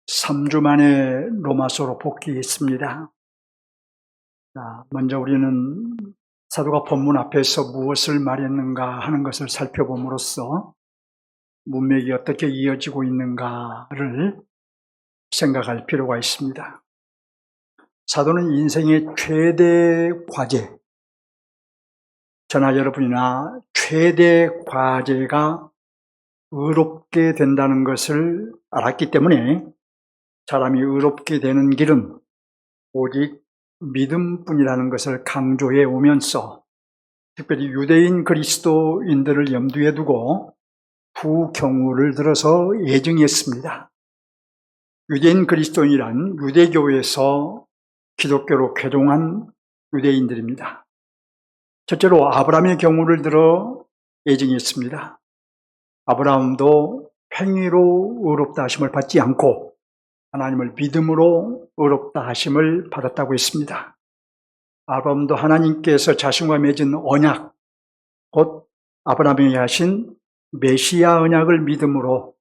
3주 만에 로마서로 복귀했습니다. 먼저 우리는 사도가 본문 앞에서 무엇을 말했는가 하는 것을 살펴봄으로써 문맥이 어떻게 이어지고 있는가를 생각할 필요가 있습니다. 사도는 인생의 최대 과제, 저나 여러분이나 최대 과제가 의롭게 된다는 것을 알았기 때문에 사람이 의롭게 되는 길은 오직 믿음뿐이라는 것을 강조해 오면서 특별히 유대인 그리스도인들을 염두에 두고 두 경우를 들어서 예증했습니다. 유대인 그리스도인이란 유대교에서 기독교로 쾌동한 유대인들입니다. 첫째로 아브라함의 경우를 들어 예증했습니다. 아브라함도 행위로 의롭다 하심을 받지 않고 하나님을 믿음으로 의롭다 하심을 받았다고 했습니다. 아브라함도 하나님께서 자신과 맺은 언약, 곧 아브라함에게 하신 메시아 언약을 믿음으로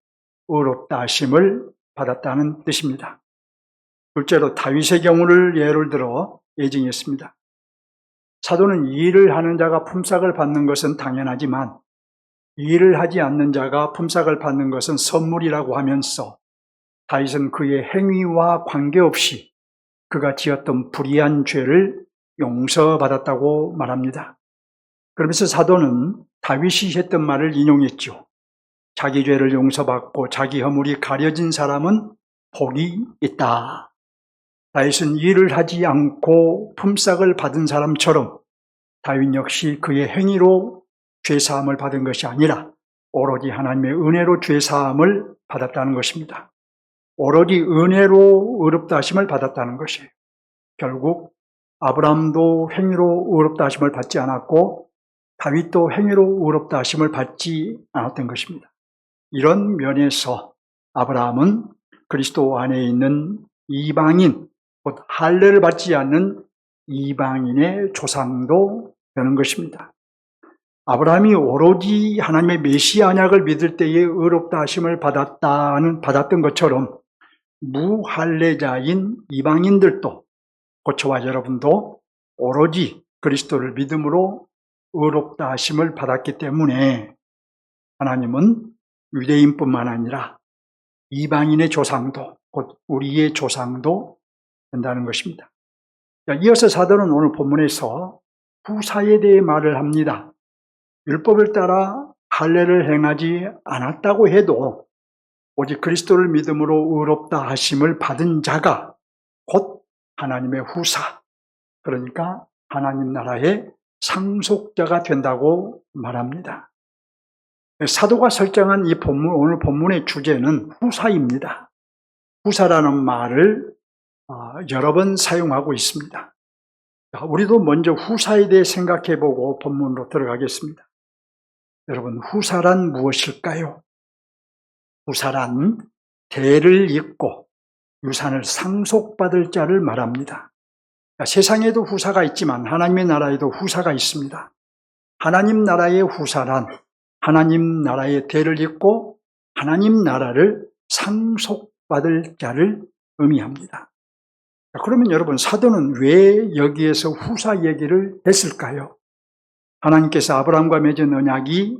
의롭다 하심을 받았다는 뜻입니다. 둘째로 다윗의 경우를 예를 들어 예증했습니다. 사도는 일을 하는 자가 품삯을 받는 것은 당연하지만 일을 하지 않는 자가 품삯을 받는 것은 선물이라고 하면서 다윗은 그의 행위와 관계없이 그가 지었던 불의한 죄를 용서받았다고 말합니다. 그러면서 사도는 다윗이 했던 말을 인용했죠. 자기 죄를 용서받고 자기 허물이 가려진 사람은 복이 있다. 다윗은 일을 하지 않고 품삯을 받은 사람처럼 다윗 역시 그의 행위로 죄사함을 받은 것이 아니라 오로지 하나님의 은혜로 죄사함을 받았다는 것입니다. 오로지 은혜로 의롭다 하심을 받았다는 것이에요. 결국 아브라함도 행위로 의롭다 하심을 받지 않았고 다윗도 행위로 의롭다 하심을 받지 않았던 것입니다. 이런 면에서 아브라함은 그리스도 안에 있는 이방인, 곧 할례를 받지 않는 이방인의 조상도 되는 것입니다. 아브라함이 오로지 하나님의 메시아 언약을 믿을 때에 의롭다 하심을 받았던 것처럼 무할례자인 이방인들도, 곧 저와 여러분도 오로지 그리스도를 믿음으로 의롭다 하심을 받았기 때문에 하나님은 유대인뿐만 아니라 이방인의 조상도, 곧 우리의 조상도 된다는 것입니다. 이어서 사도는 오늘 본문에서 후사에 대해 말을 합니다. 율법을 따라 할례를 행하지 않았다고 해도 오직 그리스도를 믿음으로 의롭다 하심을 받은 자가 곧 하나님의 후사, 그러니까 하나님 나라의 상속자가 된다고 말합니다. 사도가 설정한 이 본문, 오늘 본문의 주제는 후사입니다. 후사라는 말을 여러 번 사용하고 있습니다. 우리도 먼저 후사에 대해 생각해보고 본문으로 들어가겠습니다. 여러분, 후사란 무엇일까요? 후사란 대를 잇고 유산을 상속받을 자를 말합니다. 세상에도 후사가 있지만 하나님의 나라에도 후사가 있습니다. 하나님 나라의 후사란 하나님 나라의 대를 잇고 하나님 나라를 상속받을 자를 의미합니다. 그러면 여러분, 사도는 왜 여기에서 후사 얘기를 했을까요? 하나님께서 아브라함과 맺은 언약이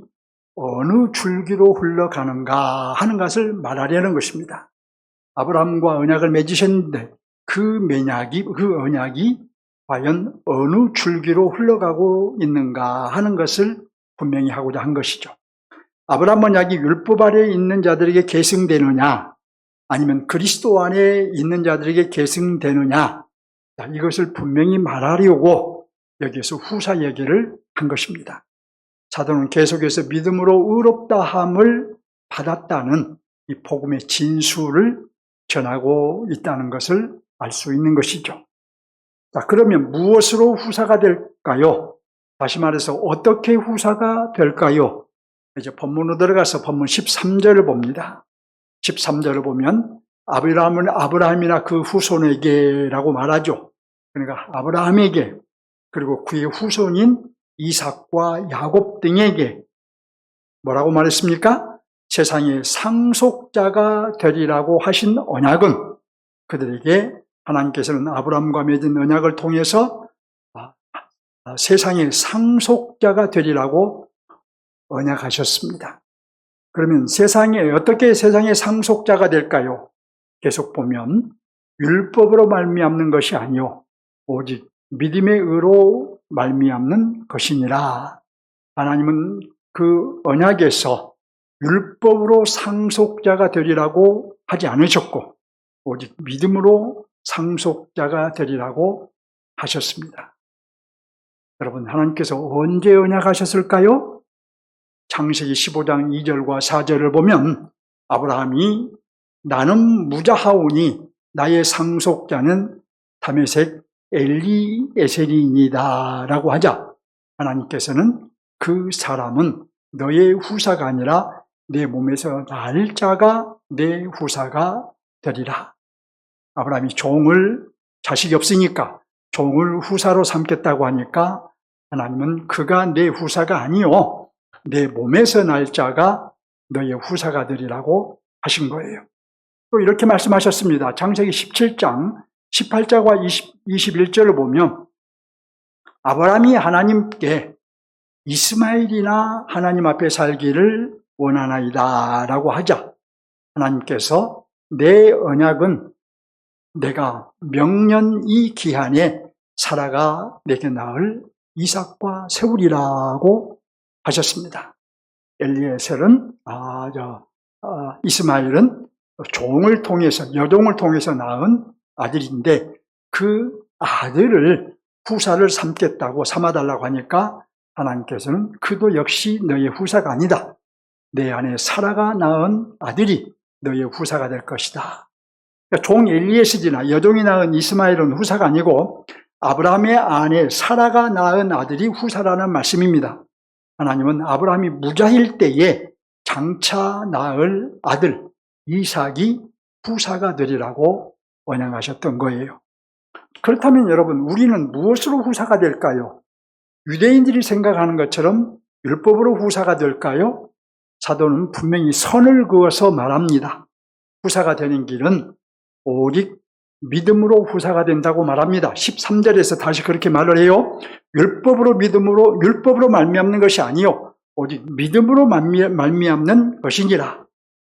어느 줄기로 흘러가는가 하는 것을 말하려는 것입니다. 아브라함과 언약을 맺으셨는데 그 언약이 과연 어느 줄기로 흘러가고 있는가 하는 것을 분명히 하고자 한 것이죠. 아브라함 언약이 율법 아래에 있는 자들에게 계승되느냐, 아니면 그리스도 안에 있는 자들에게 계승되느냐, 이것을 분명히 말하려고 여기에서 후사 얘기를 한 것입니다. 사도는 계속해서 믿음으로 의롭다함을 받았다는 이 복음의 진수를 전하고 있다는 것을 알 수 있는 것이죠. 자, 그러면 무엇으로 후사가 될까요? 다시 말해서 어떻게 후사가 될까요? 이제 본문으로 들어가서 본문 13절을 봅니다. 13절을 보면 아브라함은 아브라함이나 그 후손에게라고 말하죠. 그러니까 아브라함에게, 그리고 그의 후손인 이삭과 야곱 등에게 뭐라고 말했습니까? 세상의 상속자가 되리라고 하신 언약은 그들에게 하나님께서는 아브라함과 맺은 언약을 통해서 세상의 상속자가 되리라고 언약하셨습니다. 그러면 어떻게 세상의 상속자가 될까요? 계속 보면 율법으로 말미암는 것이 아니요 오직 믿음의 의로 말미암는 것이니라. 하나님은 그 언약에서 율법으로 상속자가 되리라고 하지 않으셨고 오직 믿음으로 상속자가 되리라고 하셨습니다. 여러분, 하나님께서 언제 언약하셨을까요? 창세기 15장 2절과 4절을 보면 아브라함이 나는 무자하오니 나의 상속자는 다메섹 엘리에셀이니이다 라고 하자 하나님께서는 그 사람은 너의 후사가 아니라 내 몸에서 날 자가 내 후사가 되리라. 아브라함이 자식이 없으니까 종을 후사로 삼겠다고 하니까 하나님은 그가 내 후사가 아니요 내 몸에서 날 자가 너의 후사가 되리라고 하신 거예요. 또 이렇게 말씀하셨습니다. 창세기 17장 18절과 21절을 보면 아브라함이 하나님께 이스마엘이나 하나님 앞에 살기를 원하나이다 라고 하자 하나님께서 내 언약은 내가 명년 이 기한에 사라가 내게 낳을 이삭과 세우리라고 하셨습니다. 엘리에셀은 이스마엘은 여종을 통해서 낳은 아들인데 그 아들을 후사를 삼아달라고 하니까 하나님께서는 그도 역시 너의 후사가 아니다. 내 안에 사라가 낳은 아들이 너의 후사가 될 것이다. 그러니까 종 엘리에셀이나 여종이 낳은 이스마엘은 후사가 아니고 아브라함의 아내 사라가 낳은 아들이 후사라는 말씀입니다. 하나님은 아브라함이 무자일 때에 장차 낳을 아들 이삭이 후사가 되리라고 언약하셨던 거예요. 그렇다면 여러분, 우리는 무엇으로 후사가 될까요? 유대인들이 생각하는 것처럼 율법으로 후사가 될까요? 사도는 분명히 선을 그어서 말합니다. 후사가 되는 길은 오직 믿음으로 후사가 된다고 말합니다. 13절에서 다시 그렇게 말을 해요. 율법으로 말미암는 것이 아니요 오직 믿음으로 말미암는 것이니라.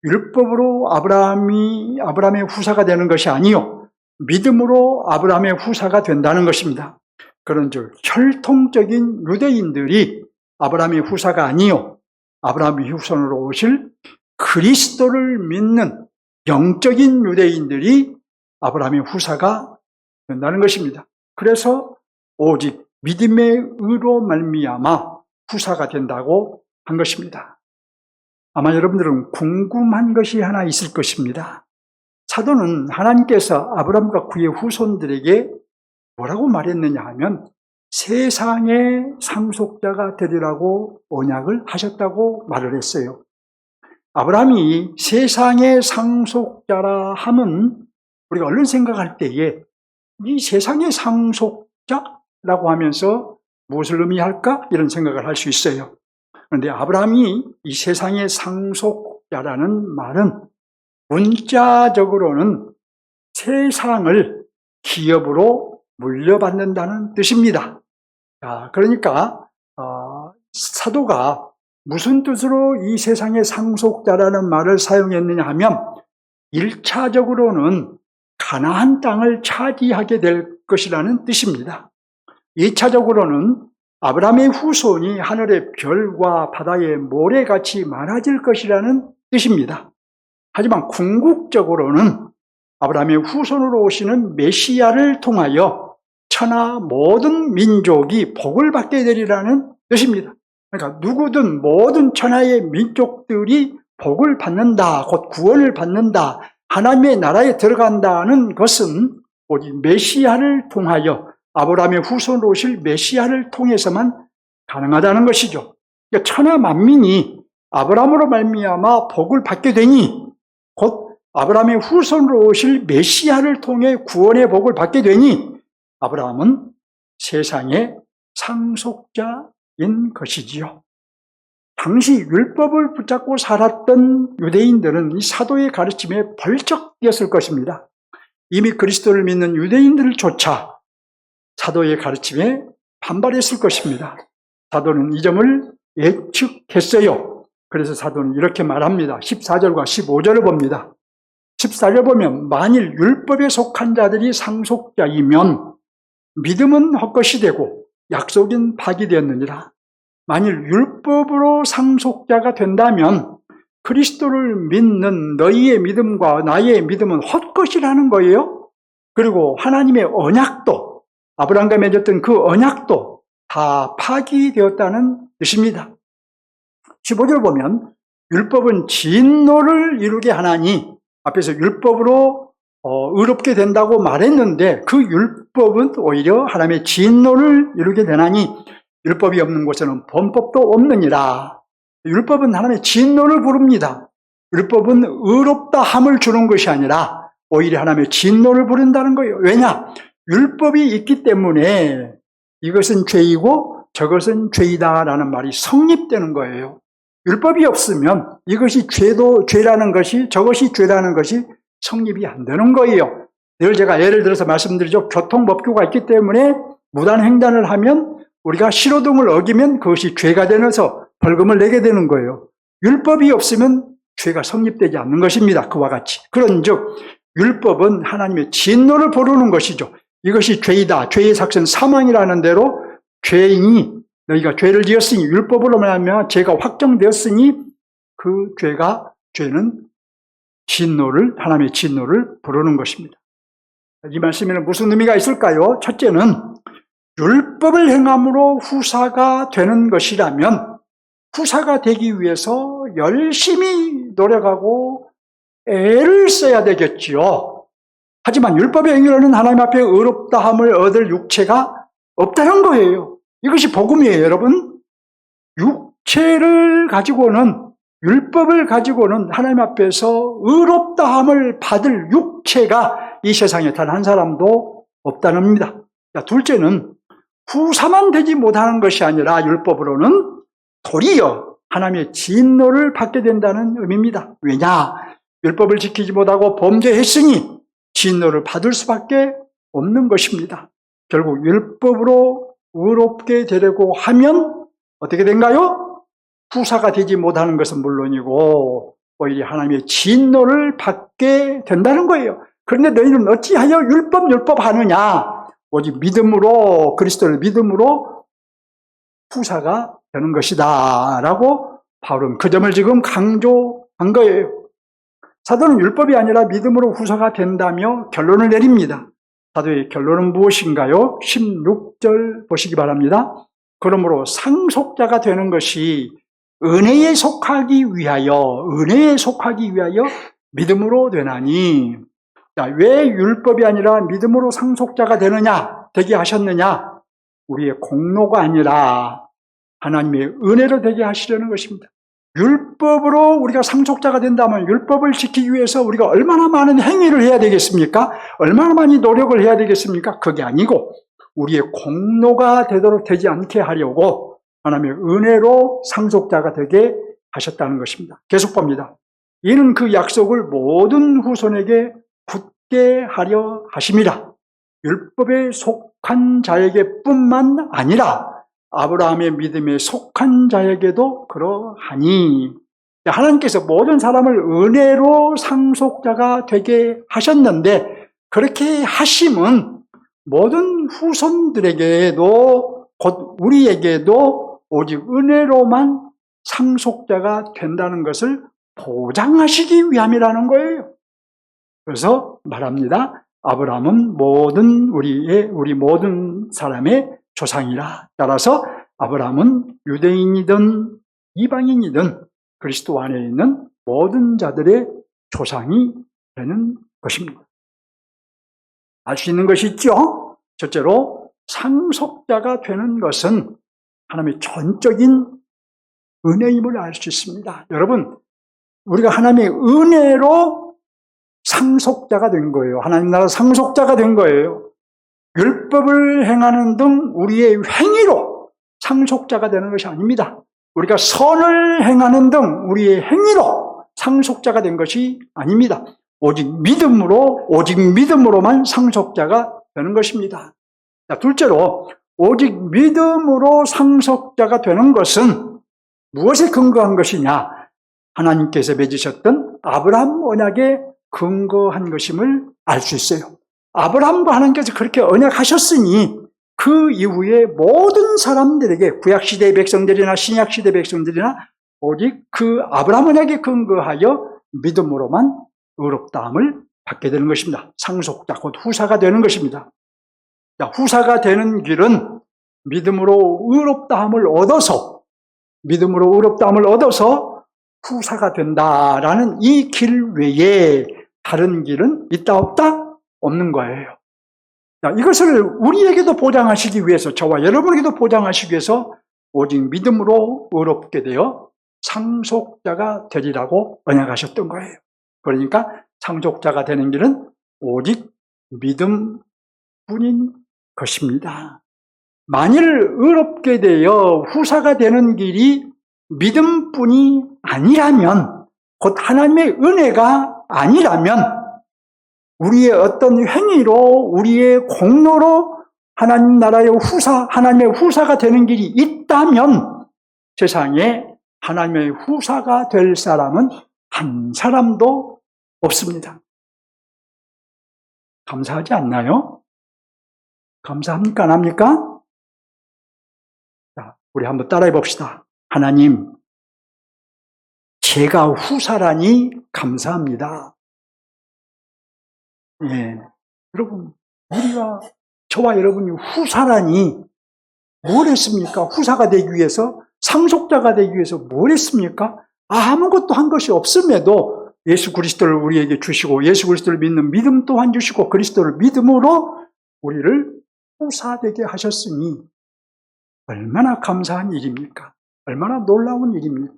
율법으로 아브라함의 후사가 되는 것이 아니요 믿음으로 아브라함의 후사가 된다는 것입니다. 그런즉 혈통적인 유대인들이 아브라함의 후사가 아니요 아브라함의 후손으로 오실 그리스도를 믿는 영적인 유대인들이 아브라함의 후사가 된다는 것입니다. 그래서 오직 믿음의 의로 말미암아 후사가 된다고 한 것입니다. 아마 여러분들은 궁금한 것이 하나 있을 것입니다. 사도는 하나님께서 아브라함과 그의 후손들에게 뭐라고 말했느냐 하면 세상의 상속자가 되리라고 언약을 하셨다고 말을 했어요. 아브라함이 세상의 상속자라 함은 우리가 얼른 생각할 때에 이 세상의 상속자라고 하면서 무엇을 의미할까? 이런 생각을 할 수 있어요. 그런데 아브라함이 이 세상의 상속자라는 말은 문자적으로는 세상을 기업으로 물려받는다는 뜻입니다. 그러니까 사도가 무슨 뜻으로 이 세상의 상속자라는 말을 사용했느냐 하면 1차적으로는 가나안 땅을 차지하게 될 것이라는 뜻입니다. 2차적으로는 아브라함의 후손이 하늘의 별과 바다의 모래같이 많아질 것이라는 뜻입니다. 하지만 궁극적으로는 아브라함의 후손으로 오시는 메시아를 통하여 천하 모든 민족이 복을 받게 되리라는 뜻입니다. 그러니까 누구든 모든 천하의 민족들이 복을 받는다, 곧 구원을 받는다, 하나님의 나라에 들어간다는 것은 오직 메시아를 통하여 아브라함의 후손으로 오실 메시아를 통해서만 가능하다는 것이죠. 그러니까 천하 만민이 아브라함으로 말미암아 복을 받게 되니 곧 아브라함의 후손으로 오실 메시아를 통해 구원의 복을 받게 되니 아브라함은 세상의 상속자인 것이지요. 당시 율법을 붙잡고 살았던 유대인들은 이 사도의 가르침에 벌쩍 뛰었을 것입니다. 이미 그리스도를 믿는 유대인들조차 사도의 가르침에 반발했을 것입니다. 사도는 이 점을 예측했어요. 그래서 사도는 이렇게 말합니다. 14절과 15절을 봅니다. 14절 보면 만일 율법에 속한 자들이 상속자이면 믿음은 헛것이 되고 약속은 파기되었느니라. 만일 율법으로 상속자가 된다면 그리스도를 믿는 너희의 믿음과 나의 믿음은 헛것이라는 거예요. 그리고 하나님의 언약도, 아브라함과 맺었던 그 언약도 다 파기되었다는 뜻입니다. 15절 보면 율법은 진노를 이루게 하나니, 앞에서 율법으로 의롭게 된다고 말했는데 그 율법은 오히려 하나님의 진노를 이루게 되나니 율법이 없는 곳에는 범법도 없느니라. 율법은 하나님의 진노를 부릅니다. 율법은 의롭다 함을 주는 것이 아니라 오히려 하나님의 진노를 부른다는 거예요. 왜냐? 율법이 있기 때문에 이것은 죄이고 저것은 죄이다라는 말이 성립되는 거예요. 율법이 없으면 이것이 죄라는 것이, 저것이 죄라는 것이 성립이 안 되는 거예요. 늘 제가 예를 들어서 말씀드리죠. 교통법규가 있기 때문에 무단횡단을 하면 우리가 신호등을 어기면 그것이 죄가 되면서 벌금을 내게 되는 거예요. 율법이 없으면 죄가 성립되지 않는 것입니다. 그와 같이. 그런즉 율법은 하나님의 진노를 부르는 것이죠. 이것이 죄이다. 죄의 삭은 사망이라는 대로 죄인이, 너희가 죄를 지었으니, 율법으로 말하면 죄가 확정되었으니 그 죄는 하나님의 진노를 부르는 것입니다. 이 말씀에는 무슨 의미가 있을까요? 첫째는 율법을 행함으로 후사가 되는 것이라면 후사가 되기 위해서 열심히 노력하고 애를 써야 되겠지요. 하지만 율법의 행위로는 하나님 앞에 의롭다함을 얻을 육체가 없다는 거예요. 이것이 복음이에요, 여러분. 육체를 가지고는, 율법을 가지고는 하나님 앞에서 의롭다함을 받을 육체가 이 세상에 단 한 사람도 없다는 겁니다. 둘째는 후사만 되지 못하는 것이 아니라 율법으로는 도리어 하나님의 진노를 받게 된다는 의미입니다. 왜냐? 율법을 지키지 못하고 범죄했으니 진노를 받을 수밖에 없는 것입니다. 결국 율법으로 의롭게 되려고 하면 어떻게 된가요? 후사가 되지 못하는 것은 물론이고 오히려 하나님의 진노를 받게 된다는 거예요. 그런데 너희는 어찌하여 율법 하느냐? 오직 믿음으로, 그리스도를 믿음으로 후사가 되는 것이다 라고 바울은 그 점을 지금 강조한 거예요. 사도는 율법이 아니라 믿음으로 후사가 된다며 결론을 내립니다. 사도의 결론은 무엇인가요? 16절 보시기 바랍니다. 그러므로 상속자가 되는 것이 은혜에 속하기 위하여 믿음으로 되나니. 자, 왜 율법이 아니라 믿음으로 상속자가 되게 하셨느냐? 우리의 공로가 아니라 하나님의 은혜로 되게 하시려는 것입니다. 율법으로 우리가 상속자가 된다면 율법을 지키기 위해서 우리가 얼마나 많은 행위를 해야 되겠습니까? 얼마나 많이 노력을 해야 되겠습니까? 그게 아니고 우리의 공로가 되도록 되지 않게 하려고 하나님의 은혜로 상속자가 되게 하셨다는 것입니다. 계속 봅니다. 이는 그 약속을 모든 후손에게 굳게 하려 하심이라. 율법에 속한 자에게 뿐만 아니라 아브라함의 믿음에 속한 자에게도 그러하니. 하나님께서 모든 사람을 은혜로 상속자가 되게 하셨는데 그렇게 하심은 모든 후손들에게도 곧 우리에게도 오직 은혜로만 상속자가 된다는 것을 보장하시기 위함이라는 거예요. 그래서 말합니다. 아브라함은 우리 모든 사람의 조상이라. 따라서 아브라함은 유대인이든 이방인이든 그리스도 안에 있는 모든 자들의 조상이 되는 것입니다. 알 수 있는 것이 있죠. 첫째로 상속자가 되는 것은 하나님의 전적인 은혜임을 알 수 있습니다. 여러분, 우리가 하나님의 은혜로 상속자가 된 거예요. 하나님 나라 상속자가 된 거예요. 율법을 행하는 등 우리의 행위로 상속자가 되는 것이 아닙니다. 우리가 선을 행하는 등 우리의 행위로 상속자가 된 것이 아닙니다. 오직 믿음으로만 상속자가 되는 것입니다. 자, 둘째로 오직 믿음으로 상속자가 되는 것은 무엇에 근거한 것이냐? 하나님께서 맺으셨던 아브라함 언약에 근거한 것임을 알 수 있어요. 아브라함과 하나님께서 그렇게 언약하셨으니 그 이후에 모든 사람들에게 구약시대의 백성들이나 신약시대 백성들이나 오직 그 아브라함 언약에 근거하여 믿음으로만 의롭다함을 받게 되는 것입니다. 상속자, 곧 후사가 되는 것입니다. 자, 후사가 되는 길은 믿음으로 의롭다함을 얻어서 후사가 된다라는 이 길 외에 다른 길은 있다 없다? 없는 거예요. 자, 이것을 우리에게도 보장하시기 위해서, 저와 여러분에게도 보장하시기 위해서 오직 믿음으로 의롭게 되어 상속자가 되리라고 언약하셨던 거예요. 그러니까 상속자가 되는 길은 오직 믿음뿐인 것입니다. 만일 의롭게 되어 후사가 되는 길이 믿음뿐이 아니라면, 곧 하나님의 은혜가 아니라면, 우리의 어떤 행위로, 우리의 공로로 하나님 나라의 하나님의 후사가 되는 길이 있다면 세상에 하나님의 후사가 될 사람은 한 사람도 없습니다. 감사하지 않나요? 감사합니까? 안 합니까? 자, 우리 한번 따라해 봅시다. 하나님, 제가 후사라니 감사합니다. 예, 여러분, 저와 여러분이 후사라니 뭘 했습니까? 후사가 되기 위해서, 상속자가 되기 위해서 뭘 했습니까? 아무것도 한 것이 없음에도 예수 그리스도를 우리에게 주시고, 예수 그리스도를 믿는 믿음 또한 주시고, 그리스도를 믿음으로 우리를 후사되게 하셨으니 얼마나 감사한 일입니까? 얼마나 놀라운 일입니까?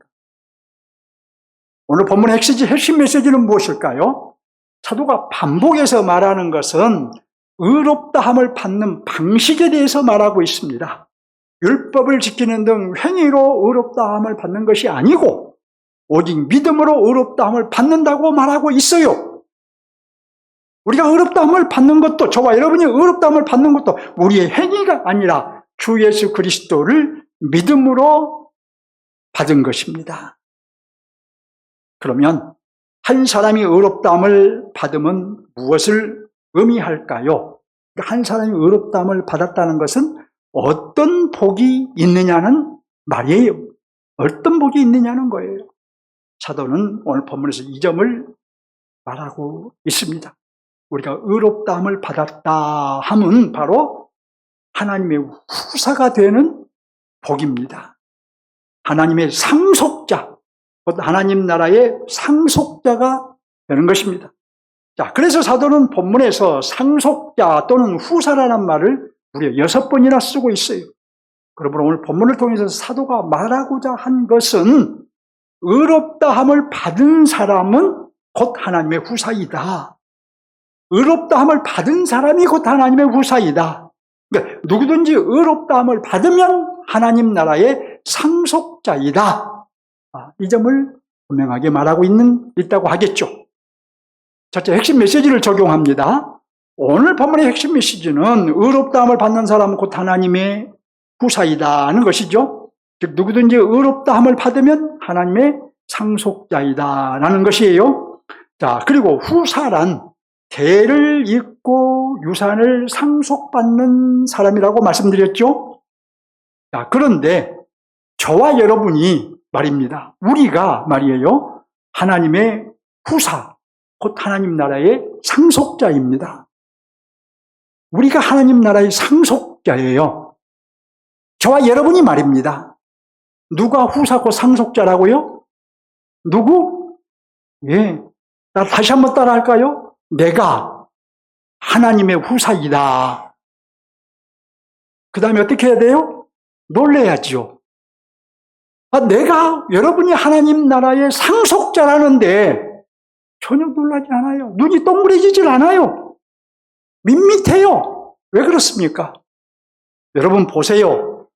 오늘 본문의 핵심 메시지는 무엇일까요? 사도가 반복해서 말하는 것은 의롭다함을 받는 방식에 대해서 말하고 있습니다. 율법을 지키는 등 행위로 의롭다함을 받는 것이 아니고 오직 믿음으로 의롭다함을 받는다고 말하고 있어요. 우리가 의롭다함을 받는 것도, 저와 여러분이 의롭다함을 받는 것도 우리의 행위가 아니라 주 예수 그리스도를 믿음으로 받은 것입니다. 그러면 한 사람이 의롭다함을 받으면 무엇을 의미할까요? 한 사람이 의롭다함을 받았다는 것은 어떤 복이 있느냐는 말이에요. 어떤 복이 있느냐는 거예요. 사도는 오늘 본문에서 이 점을 말하고 있습니다. 우리가 의롭다함을 받았다 함은 바로 하나님의 후사가 되는 복입니다. 하나님의 상속자, 곧 하나님 나라의 상속자가 되는 것입니다. 자, 그래서 사도는 본문에서 상속자 또는 후사라는 말을 무려 6번이나 쓰고 있어요. 그러므로 오늘 본문을 통해서 사도가 말하고자 한 것은 의롭다함을 받은 사람은 곧 하나님의 후사이다. 의롭다함을 받은 사람이 곧 하나님의 후사이다. 그러니까 누구든지 의롭다함을 받으면 하나님 나라의 상속자이다. 이 점을 분명하게 말하고 있다고 하겠죠. 첫째, 핵심 메시지를 적용합니다. 오늘 본문의 핵심 메시지는 의롭다함을 받는 사람은 곧 하나님의 후사이다는 것이죠. 즉 누구든지 의롭다함을 받으면 하나님의 상속자이다라는 것이에요. 자, 그리고 후사란 대를 잇고 유산을 상속받는 사람이라고 말씀드렸죠. 자, 그런데 저와 여러분이 말입니다. 우리가 말이에요. 하나님의 후사, 곧 하나님 나라의 상속자입니다. 우리가 하나님 나라의 상속자예요. 저와 여러분이 말입니다. 누가 후사고 상속자라고요? 누구? 예. 나 다시 한번 따라할까요? 내가 하나님의 후사이다. 그 다음에 어떻게 해야 돼요? 놀래야지요. 내가 여러분이 하나님 나라의 상속자라는데 전혀 놀라지 않아요. 눈이 동그래지질 않아요. 밋밋해요. 왜 그렇습니까? 여러분 보세요.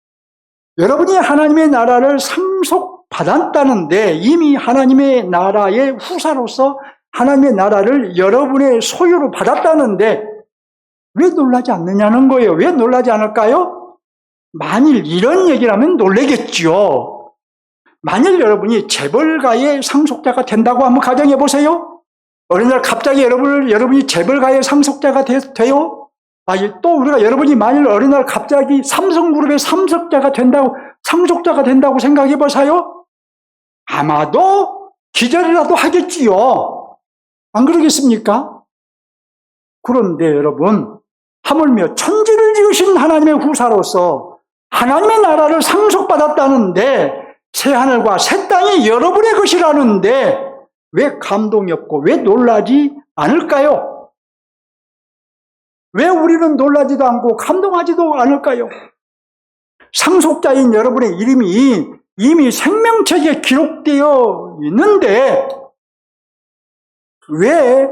여러분이 하나님의 나라를 상속받았다는데, 이미 하나님의 나라의 후사로서 하나님의 나라를 여러분의 소유로 받았다는데 왜 놀라지 않느냐는 거예요. 왜 놀라지 않을까요? 만일 이런 얘기를 하면 놀라겠죠. 만일 여러분이 재벌가의 상속자가 된다고 한번 가정해 보세요. 어느 날 갑자기 여러분이 재벌가의 상속자가 돼요? 또 우리가 여러분이 만일 어느 날 갑자기 삼성그룹의 상속자가 된다고 생각해 보세요. 아마도 기절이라도 하겠지요. 안 그러겠습니까? 그런데 여러분, 하물며 천지를 지으신 하나님의 후사로서 하나님의 나라를 상속받았다는데, 새하늘과 새 땅이 여러분의 것이라는데 왜 감동이 없고 왜 놀라지 않을까요? 왜 우리는 놀라지도 않고 감동하지도 않을까요? 상속자인 여러분의 이름이 이미 생명책에 기록되어 있는데 왜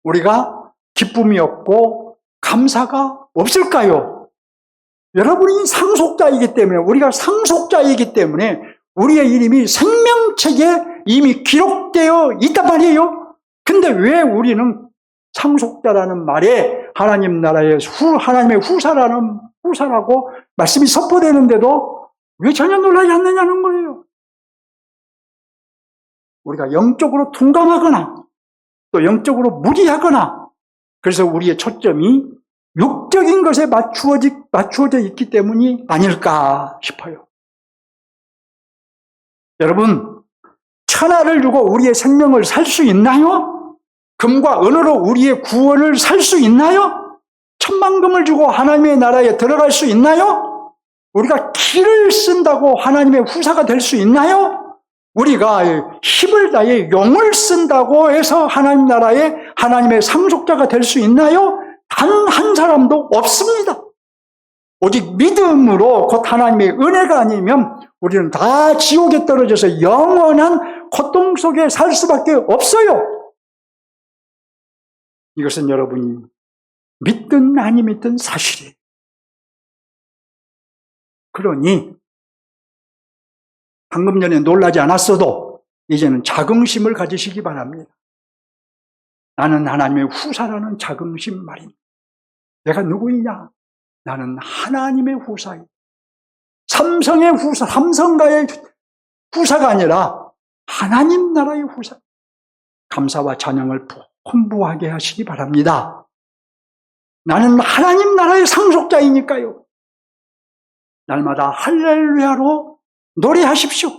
우리가 기쁨이 없고 감사가 없을까요? 여러분이 상속자이기 때문에, 우리가 상속자이기 때문에 우리의 이름이 생명책에 이미 기록되어 있단 말이에요. 근데 왜 우리는 상속자라는 말에 하나님의 후사라고 말씀이 선포되는데도 왜 전혀 놀라지 않느냐는 거예요. 우리가 영적으로 둔감하거나 또 영적으로 무리하거나, 그래서 우리의 초점이 육적인 것에 맞추어져 있기 때문이 아닐까 싶어요. 여러분, 천하를 주고 우리의 생명을 살 수 있나요? 금과 은으로 우리의 구원을 살 수 있나요? 천만금을 주고 하나님의 나라에 들어갈 수 있나요? 우리가 기를 쓴다고 하나님의 후사가 될 수 있나요? 우리가 힘을 다해 용을 쓴다고 해서 하나님 나라에 하나님의 상속자가 될 수 있나요? 단 한 사람도 없습니다. 오직 믿음으로 곧 하나님의 은혜가 아니면 우리는 다 지옥에 떨어져서 영원한 고통 속에 살 수밖에 없어요. 이것은 여러분이 믿든 아니 믿든 사실이에요. 그러니 방금 전에 놀라지 않았어도 이제는 자긍심을 가지시기 바랍니다. 나는 하나님의 후사라는 자긍심 말입니다. 내가 누구이냐? 나는 하나님의 후사이다. 삼성가의 후사가 아니라 하나님 나라의 후사. 감사와 찬양을 풍부하게 하시기 바랍니다. 나는 하나님 나라의 상속자이니까요. 날마다 할렐루야로 노래하십시오.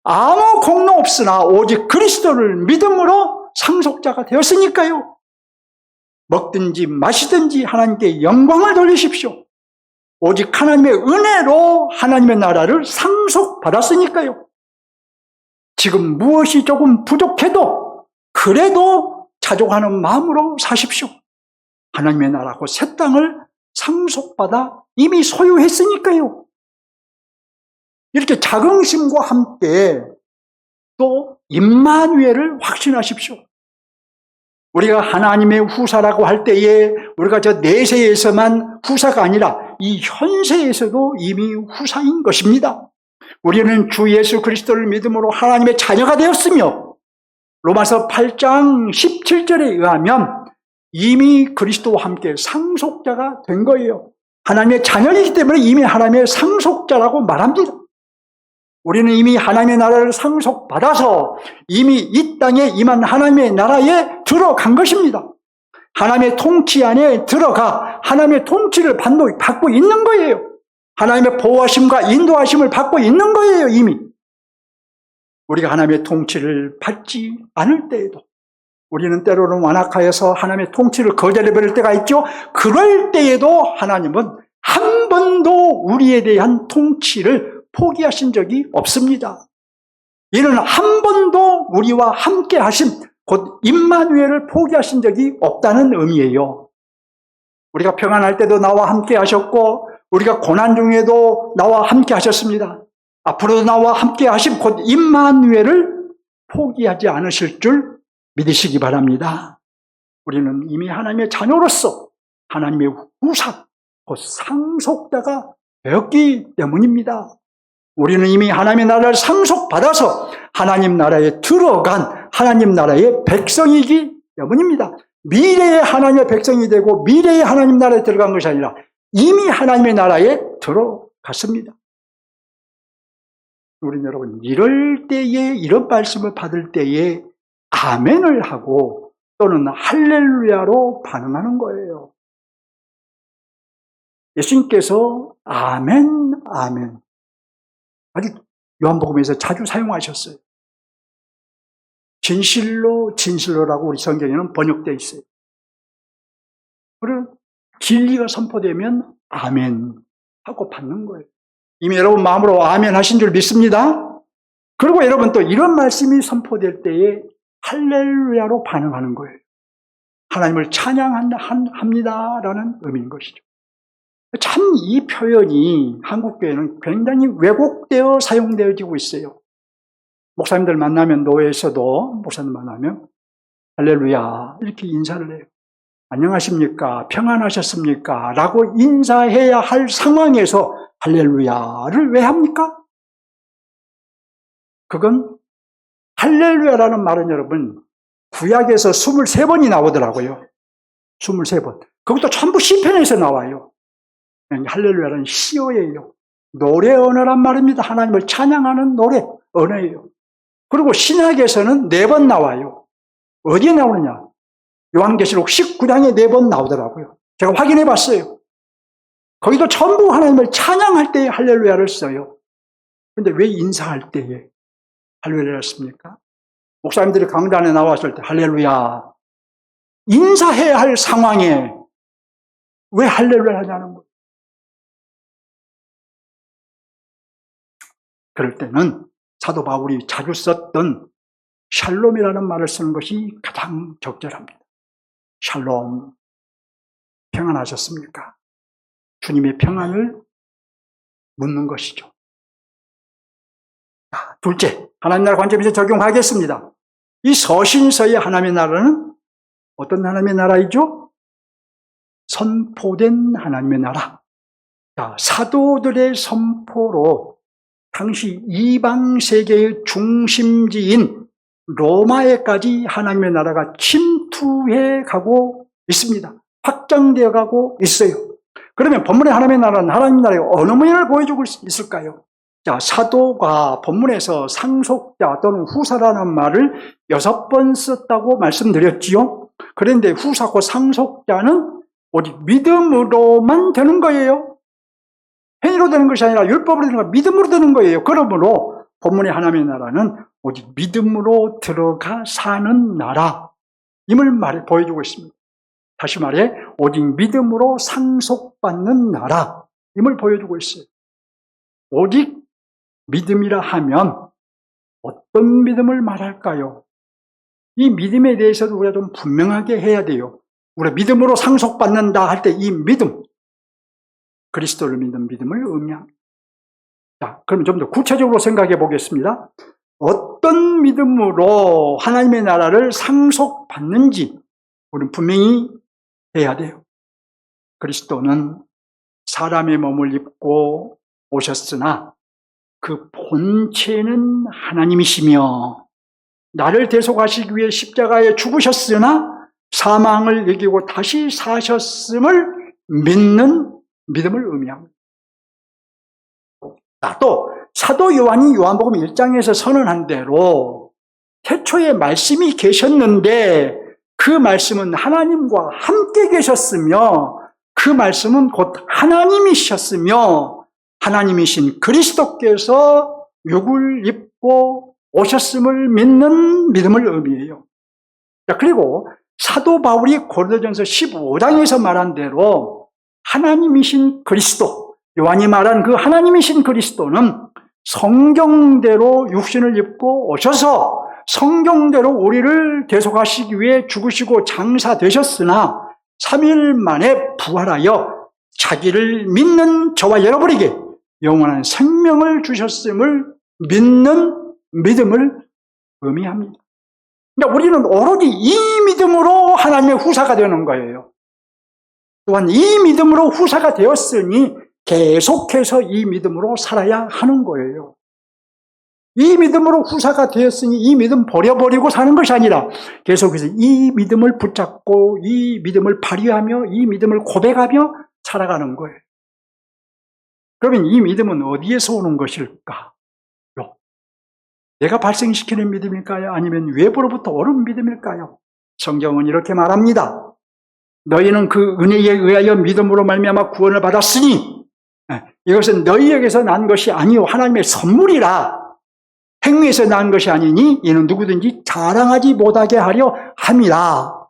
아무 공로 없으나 오직 그리스도를 믿음으로 상속자가 되었으니까요. 먹든지 마시든지 하나님께 영광을 돌리십시오. 오직 하나님의 은혜로 하나님의 나라를 상속받았으니까요. 지금 무엇이 조금 부족해도 그래도 자족하는 마음으로 사십시오. 하나님의 나라고 새 땅을 상속받아 이미 소유했으니까요. 이렇게 자긍심과 함께 또 임마누엘을 확신하십시오. 우리가 하나님의 후사라고 할 때에 우리가 저 내세에서만 후사가 아니라 이 현세에서도 이미 후사인 것입니다. 우리는 주 예수 그리스도를 믿음으로 하나님의 자녀가 되었으며 로마서 8장 17절에 의하면 이미 그리스도와 함께 상속자가 된 거예요. 하나님의 자녀이기 때문에 이미 하나님의 상속자라고 말합니다. 우리는 이미 하나님의 나라를 상속받아서 이미 이 땅에 임한 하나님의 나라에 들어간 것입니다. 하나님의 통치 안에 들어가 하나님의 통치를 받고 있는 거예요. 하나님의 보호하심과 인도하심을 받고 있는 거예요, 이미. 우리가 하나님의 통치를 받지 않을 때에도 우리는 때로는 완악하여서 하나님의 통치를 거절해버릴 때가 있죠. 그럴 때에도 하나님은 한 번도 우리에 대한 통치를 포기하신 적이 없습니다. 이는 한 번도 우리와 함께 하신 곧 임마누엘을 포기하신 적이 없다는 의미예요. 우리가 평안할 때도 나와 함께 하셨고 우리가 고난 중에도 나와 함께 하셨습니다. 앞으로도 나와 함께 하신 곧 임마누엘을 포기하지 않으실 줄 믿으시기 바랍니다. 우리는 이미 하나님의 자녀로서 하나님의 후사, 곧 상속자가 되었기 때문입니다. 우리는 이미 하나님의 나라를 상속받아서 하나님 나라에 들어간 하나님 나라의 백성이기 때문입니다. 미래의 하나님의 백성이 되고 미래의 하나님 나라에 들어간 것이 아니라 이미 하나님의 나라에 들어갔습니다. 우리 여러분, 이럴 때에, 이런 말씀을 받을 때에 아멘을 하고 또는 할렐루야로 반응하는 거예요. 예수님께서 아멘, 아멘. 아직 요한복음에서 자주 사용하셨어요. 진실로, 진실로라고 우리 성경에는 번역되어 있어요. 그리고 진리가 선포되면 아멘 하고 받는 거예요. 이미 여러분 마음으로 아멘 하신 줄 믿습니다. 그리고 여러분 또 이런 말씀이 선포될 때에 할렐루야로 반응하는 거예요. 하나님을 찬양합니다라는 의미인 것이죠. 참 이 표현이 한국교회는 굉장히 왜곡되어 사용되어지고 있어요. 목사님들 만나면, 노회에서도 목사님 만나면 할렐루야 이렇게 인사를 해요. 안녕하십니까? 평안하셨습니까? 라고 인사해야 할 상황에서 할렐루야를 왜 합니까? 그건 할렐루야라는 말은 여러분 구약에서 23번이 나오더라고요. 23번. 그것도 전부 시편에서 나와요. 할렐루야는 시어예요. 노래 언어란 말입니다. 하나님을 찬양하는 노래 언어예요. 그리고 신약에서는 4번 나와요. 어디에 나오느냐? 요한계시록 19장에 4번 나오더라고요. 제가 확인해 봤어요. 거기도 전부 하나님을 찬양할 때에 할렐루야를 써요. 그런데 왜 인사할 때에 할렐루야를 씁니까? 목사님들이 강단에 나왔을 때 할렐루야, 인사해야 할 상황에 왜 할렐루야를 하냐는 거예요. 그럴 때는 사도 바울이 자주 썼던 샬롬이라는 말을 쓰는 것이 가장 적절합니다. 샬롬, 평안하셨습니까? 주님의 평안을 묻는 것이죠. 자, 둘째, 하나님 나라 관점에서 적용하겠습니다. 이 서신서의 하나님의 나라는 어떤 하나님의 나라이죠? 선포된 하나님의 나라. 자, 사도들의 선포로 당시 이방 세계의 중심지인 로마에까지 하나님의 나라가 침투해 가고 있습니다. 확장되어 가고 있어요. 그러면 본문의 하나님의 나라는 하나님 나라의 어느 면을 보여주고 있을까요? 자, 사도가 본문에서 상속자 또는 후사라는 말을 6번 썼다고 말씀드렸지요. 그런데 후사고 상속자는 오직 믿음으로만 되는 거예요. 행위로 되는 것이 아니라 율법으로 되는 거, 믿음으로 되는 거예요. 그러므로 본문의 하나님의 나라는 오직 믿음으로 들어가 사는 나라임을 보여주고 있습니다. 다시 말해 오직 믿음으로 상속받는 나라임을 보여주고 있어요. 오직 믿음이라 하면 어떤 믿음을 말할까요? 이 믿음에 대해서도 우리가 좀 분명하게 해야 돼요. 우리가 믿음으로 상속받는다 할 때 이 믿음, 그리스도를 믿는 믿음을 의미합니다. 자, 그럼 좀 더 구체적으로 생각해 보겠습니다. 어떤 믿음으로 하나님의 나라를 상속받는지 우리는 분명히 해야 돼요. 그리스도는 사람의 몸을 입고 오셨으나 그 본체는 하나님이시며 나를 대속하시기 위해 십자가에 죽으셨으나 사망을 이기고 다시 사셨음을 믿는 믿음을 의미합니다. 또 사도 요한이 요한복음 1장에서 선언한 대로 태초에 말씀이 계셨는데 그 말씀은 하나님과 함께 계셨으며 그 말씀은 곧 하나님이셨으며 하나님이신 그리스도께서 육을 입고 오셨음을 믿는 믿음을 의미해요. 자, 그리고 사도 바울이 고린도전서 15장에서 말한 대로 하나님이신 그리스도, 요한이 말한 그 하나님이신 그리스도는 성경대로 육신을 입고 오셔서 성경대로 우리를 대속하시기 위해 죽으시고 장사되셨으나 3일 만에 부활하여 자기를 믿는 저와 여러분에게 영원한 생명을 주셨음을 믿는 믿음을 의미합니다. 그러니까 우리는 오로지 이 믿음으로 하나님의 후사가 되는 거예요. 또한 이 믿음으로 후사가 되었으니 계속해서 이 믿음으로 살아야 하는 거예요. 이 믿음으로 후사가 되었으니 이 믿음 버려버리고 사는 것이 아니라 계속해서 이 믿음을 붙잡고 이 믿음을 발휘하며 이 믿음을 고백하며 살아가는 거예요. 그러면 이 믿음은 어디에서 오는 것일까요? 내가 발생시키는 믿음일까요? 아니면 외부로부터 오는 믿음일까요? 성경은 이렇게 말합니다. 너희는 그 은혜에 의하여 믿음으로 말미암아 구원을 받았으니 이것은 너희에게서 난 것이 아니요 하나님의 선물이라. 행위에서 난 것이 아니니 이는 누구든지 자랑하지 못하게 하려 함이라.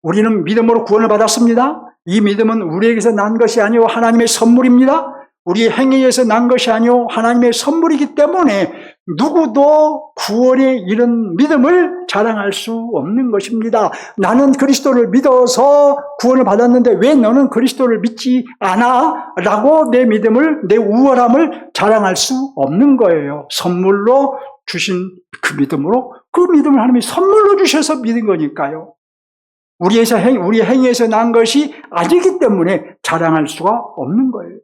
우리는 믿음으로 구원을 받았습니다. 이 믿음은 우리에게서 난 것이 아니요 하나님의 선물입니다. 우리의 행위에서 난 것이 아니요 하나님의 선물이기 때문에 누구도 구원에 이른 믿음을 자랑할 수 없는 것입니다. 나는 그리스도를 믿어서 구원을 받았는데 왜 너는 그리스도를 믿지 않아? 라고 내 믿음을, 내 우월함을 자랑할 수 없는 거예요. 선물로 주신 그 믿음으로, 그 믿음을 하나님이 선물로 주셔서 믿은 거니까요. 우리의 행위에서 난 것이 아니기 때문에 자랑할 수가 없는 거예요.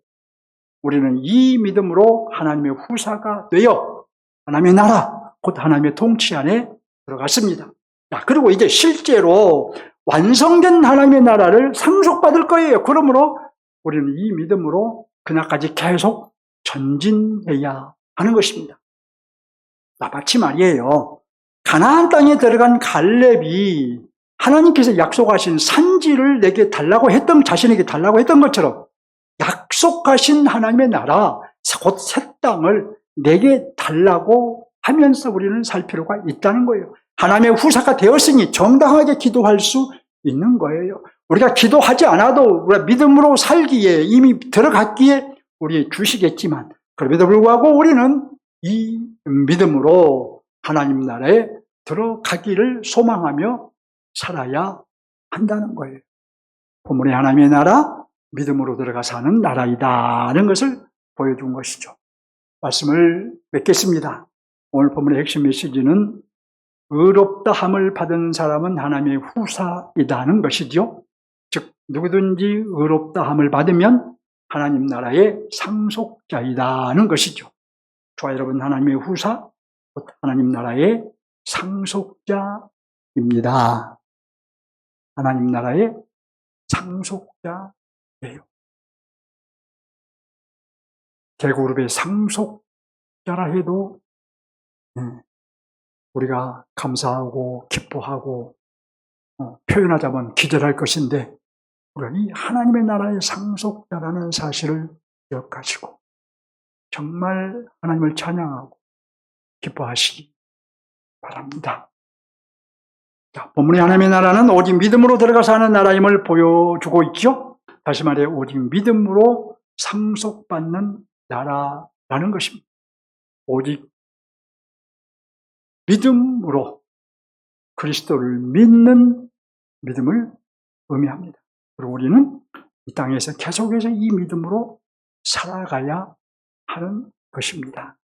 우리는 이 믿음으로 하나님의 후사가 되어 하나님의 나라, 곧 하나님의 통치 안에 들어갔습니다. 자, 그리고 이제 실제로 완성된 하나님의 나라를 상속받을 거예요. 그러므로 우리는 이 믿음으로 그날까지 계속 전진해야 하는 것입니다. 자, 마치 말이에요. 가나안 땅에 들어간 갈렙이 하나님께서 약속하신 산지를 내게 달라고 했던, 자신에게 달라고 했던 것처럼 약속하신 하나님의 나라, 곧 새 땅을 내게 달라고 하면서 우리는 살 필요가 있다는 거예요. 하나님의 후사가 되었으니 정당하게 기도할 수 있는 거예요. 우리가 기도하지 않아도 우리가 믿음으로 살기에 이미 들어갔기에 우리 주시겠지만, 그럼에도 불구하고 우리는 이 믿음으로 하나님 나라에 들어가기를 소망하며 살아야 한다는 거예요. 본문의 하나님의 나라, 믿음으로 들어가 사는 나라이다는 것을 보여준 것이죠. 말씀을 맺겠습니다. 오늘 본문의 핵심 메시지는 의롭다함을 받은 사람은 하나님의 후사이다는 것이죠. 즉 누구든지 의롭다함을 받으면 하나님 나라의 상속자이다는 것이죠. 저와 여러분, 하나님의 후사, 곧 하나님 나라의 상속자입니다. 하나님 나라의 상속자예요. 대그룹의 상속자라 해도 우리가 감사하고 기뻐하고 표현하자면 기절할 것인데, 우리가 이 하나님의 나라의 상속자라는 사실을 기억하시고 정말 하나님을 찬양하고 기뻐하시기 바랍니다. 자, 본문의 하나님의 나라는 오직 믿음으로 들어가서 하는 나라임을 보여주고 있죠. 다시 말해 오직 믿음으로 상속받는 나라라는 것입니다. 오직 믿음으로 그리스도를 믿는 믿음을 의미합니다. 그리고 우리는 이 땅에서 계속해서 이 믿음으로 살아가야 하는 것입니다.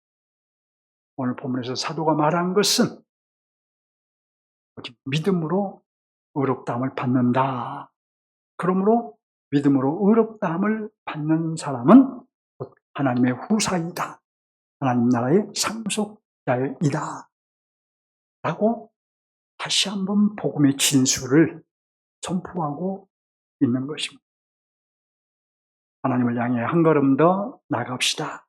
오늘 본문에서 사도가 말한 것은 오직 믿음으로 의롭다함을 받는다. 그러므로 믿음으로 의롭다함을 받는 사람은 하나님의 후사이다. 하나님 나라의 상속자이다. 라고 다시 한번 복음의 진수를 선포하고 있는 것입니다. 하나님을 향해 한 걸음 더 나갑시다.